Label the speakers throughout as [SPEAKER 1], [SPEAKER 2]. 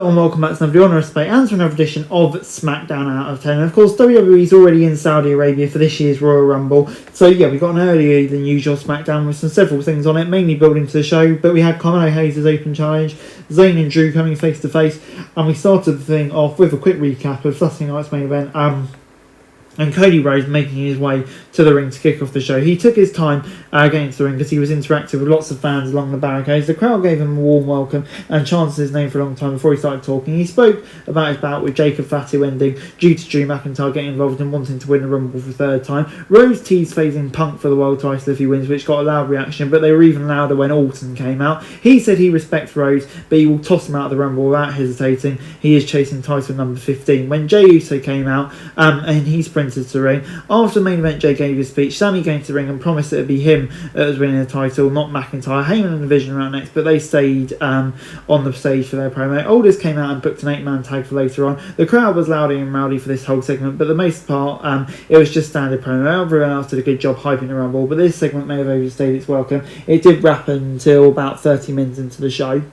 [SPEAKER 1] And welcome back to another video on Respect and to another edition of Smackdown Out of 10. And of course, WWE's already in Saudi Arabia for this year's Royal Rumble. So yeah, we got an earlier than usual Smackdown with several things on it, mainly building to the show. But we had Carmelo Hayes' open challenge, Zayn and Drew coming face to face, and we started the thing off with a quick recap of Saturday night's main event. And Cody Rhodes making his way to the ring to kick off the show. He took his time getting to the ring because he was interactive with lots of fans along the barricades. The crowd gave him a warm welcome and chanted his name for a long time before he started talking. He spoke about his bout with Jacob Fatu ending due to Drew McIntyre getting involved and wanting to win the Rumble for the third time. Rhodes teased facing Punk for the world title if he wins, which got a loud reaction, but they were even louder when Orton came out. He said he respects Rhodes, but he will toss him out of the Rumble without hesitating. He is chasing title number 15. When Jey Uso came out and he sprinted to the ring, after the main event, Jey gave his speech. Sami came to the ring and promised it would be him that was winning the title, not McIntyre. Heyman and the Vision around next, but they stayed on the stage for their promo. Aldis came out and booked an 8-man tag for later on. The crowd was loudy and rowdy for this whole segment, but the most part, it was just standard promo. Everyone else did a good job hyping the Rumble, but this segment may have overstayed its welcome. It did wrap until about 30 minutes into the show.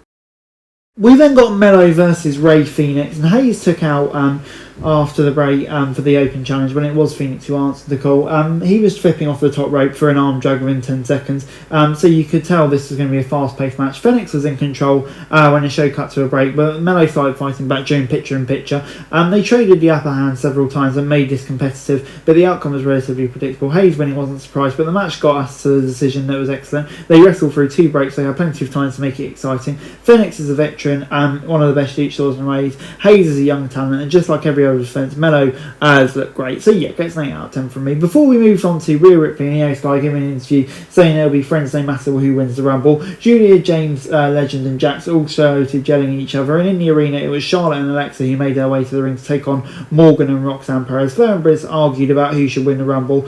[SPEAKER 1] We then got Melo versus Rey Fenix, and Hayes took out after the break for the open challenge when it was Phoenix who answered the call. He was flipping off the top rope for an arm drag within 10 seconds, so you could tell this was going to be a fast-paced match. Phoenix was in control when the show cut to a break, but Melo started fighting back during picture-in-picture. They traded the upper hand several times and made this competitive, but the outcome was relatively predictable. Hayes winning wasn't surprised, but the match got us to the decision that was excellent. They wrestled through 2 breaks, they had plenty of time to make it exciting. Phoenix is a veteran, one of the best luchadors in Rays. Hayes is a young talent, and just like every other defense, Melo has looked great. So yeah, gets an 8 out of 10 from me. Before we moved on to Rhea Ripley and Io Sky giving an interview saying they'll be friends no matter who wins the Rumble. Julia, James, Legend and Jax all started gelling each other, and in the arena it was Charlotte and Alexa who made their way to the ring to take on Morgan and Roxanne Perez. Flair and Briz argued about who should win the Rumble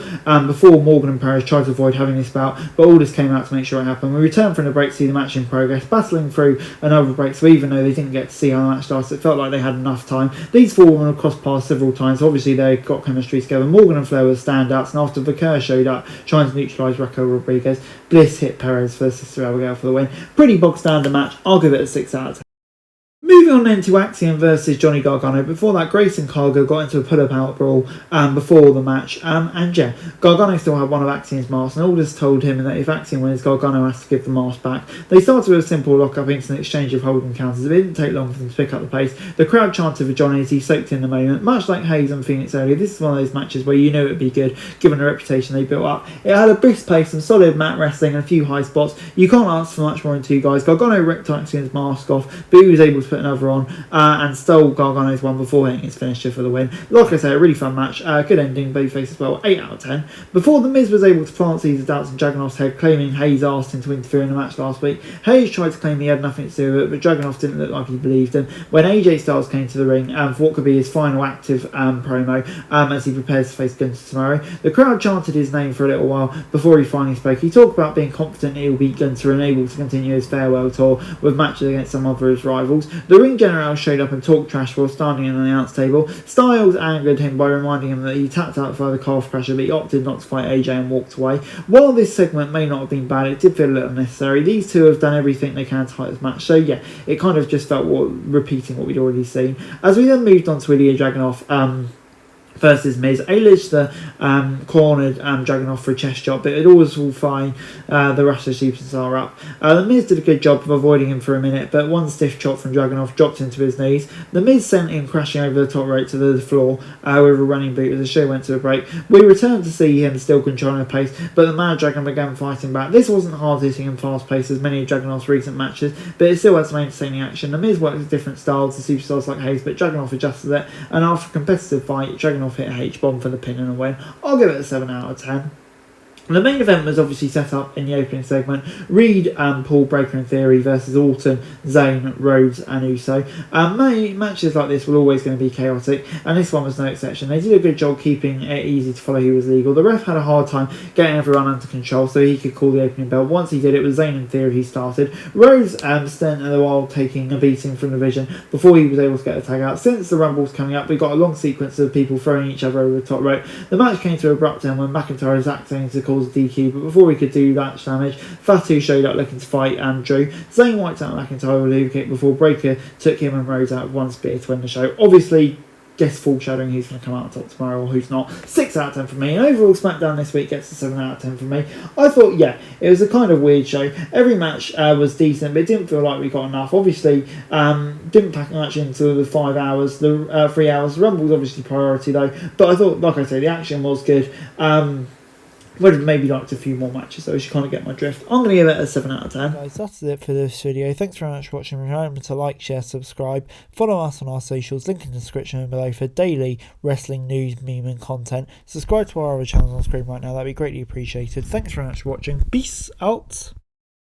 [SPEAKER 1] before Morgan and Perez tried to avoid having this bout, but Aldis came out to make sure it happened. We returned from the break to see the match in progress, battling through another break, so even though they didn't get to see how the match started, it felt like they had enough time. These 4 women have crossed paths several times, so obviously they got chemistry together. Morgan and Flair were standouts, and after Vaquer showed up trying to neutralise Raquel Rodriguez, Bliss hit Perez for Sister Abigail for the win. Pretty bog standard match. I'll give it a 6 out of 10. Moving on then to Axiom versus Johnny Gargano. Before that, Grayson Cargo got into a pull-up out brawl before the match. And yeah, Gargano still had one of Axiom's masks, and Aldis told him that if Axiom wins, Gargano has to give the mask back. They started with a simple lock-up into an exchange of holding counters. It didn't take long for them to pick up the pace. The crowd chanted for Johnny as he soaked in the moment. Much like Hayes and Phoenix earlier, this is one of those matches where you knew it would be good, given the reputation they built up. It had a brisk pace, some solid mat wrestling, and a few high spots. You can't ask for much more in 2 guys. Gargano ripped Axiom's mask off, but he was able to put another on and stole Gargano's one before hitting his finisher for the win. Like I say, a really fun match, good ending, babyface as well, 8 out of 10. Before The Miz was able to plant Caesar's doubts in Dragunov's head, claiming Hayes asked him to interfere in the match last week. Hayes tried to claim he had nothing to do with it, but Dragunov didn't look like he believed him. When AJ Styles came to the ring for what could be his final active promo as he prepares to face Gunther tomorrow, the crowd chanted his name for a little while before he finally spoke. He talked about being confident he will beat Gunther and able to continue his farewell tour with matches against some of his rivals. The ring general showed up and talked trash while standing on the announce table. Styles angered him by reminding him that he tapped out for the calf pressure, but he opted not to fight AJ and walked away. While this segment may not have been bad, it did feel a little unnecessary. These two have done everything they can to fight this match, so yeah, it kind of just felt repeating what we'd already seen. As we then moved on to Ilya Dragunov versus Miz. A-Lish cornered Dragunov for a chest shot, but it was all fine. The Russian superstar up. The Miz did a good job of avoiding him for a minute, but one stiff chop from Dragunov dropped into his knees. The Miz sent him crashing over the top rope to the floor with a running boot as the show went to a break. We returned to see him still controlling the pace, but the Mad Dragon began fighting back. This wasn't hard-hitting and fast-paced as many of Dragunov's recent matches, but it still had some entertaining action. The Miz worked with different styles to superstars like Hayes, but Dragunov adjusted it, and after a competitive fight, Dragunov hit a H-bomb for the pin and a win. I'll give it a 7 out of 10. The main event was obviously set up in the opening segment. Reed, Paul Breaker in Theory versus Orton, Zayn, Rhodes and Uso. Matches like this were always going to be chaotic, and this one was no exception. They did a good job keeping it easy to follow who was legal. The ref had a hard time getting everyone under control so he could call the opening bell. Once he did, it was Zayn in Theory who started. Rhodes spent a while taking a beating from the Vision before he was able to get the tag out. Since the Rumble's coming up, we got a long sequence of people throwing each other over the top rope. The match came to an abrupt end when McIntyre was acting to call cause a DQ, but before we could do that damage, Fatu showed up looking to fight Andrew. Zayn wiped out McIntyre with a Luke kick before Breaker took him and Rose out with one spear to win the show. Obviously, just foreshadowing who's going to come out on top tomorrow or who's not. 6 out of 10 for me. And overall, SmackDown this week gets a 7 out of 10 for me. I thought, yeah, it was a kind of weird show. Every match was decent, but it didn't feel like we got enough. Obviously, didn't pack much into the 5 hours, the 3 hours. The Rumble was obviously priority though. But I thought, like I say, the action was good. Would have maybe liked a few more matches, so you kind of get my drift. I'm going to give it a 7 out of 10. Guys, that's it for this video. Thanks very much for watching. Remember to like, share, subscribe. Follow us on our socials, link in the description below for daily wrestling news, meme and content. Subscribe to our other channels on screen right now. That'd be greatly appreciated. Thanks very much for watching. Peace out.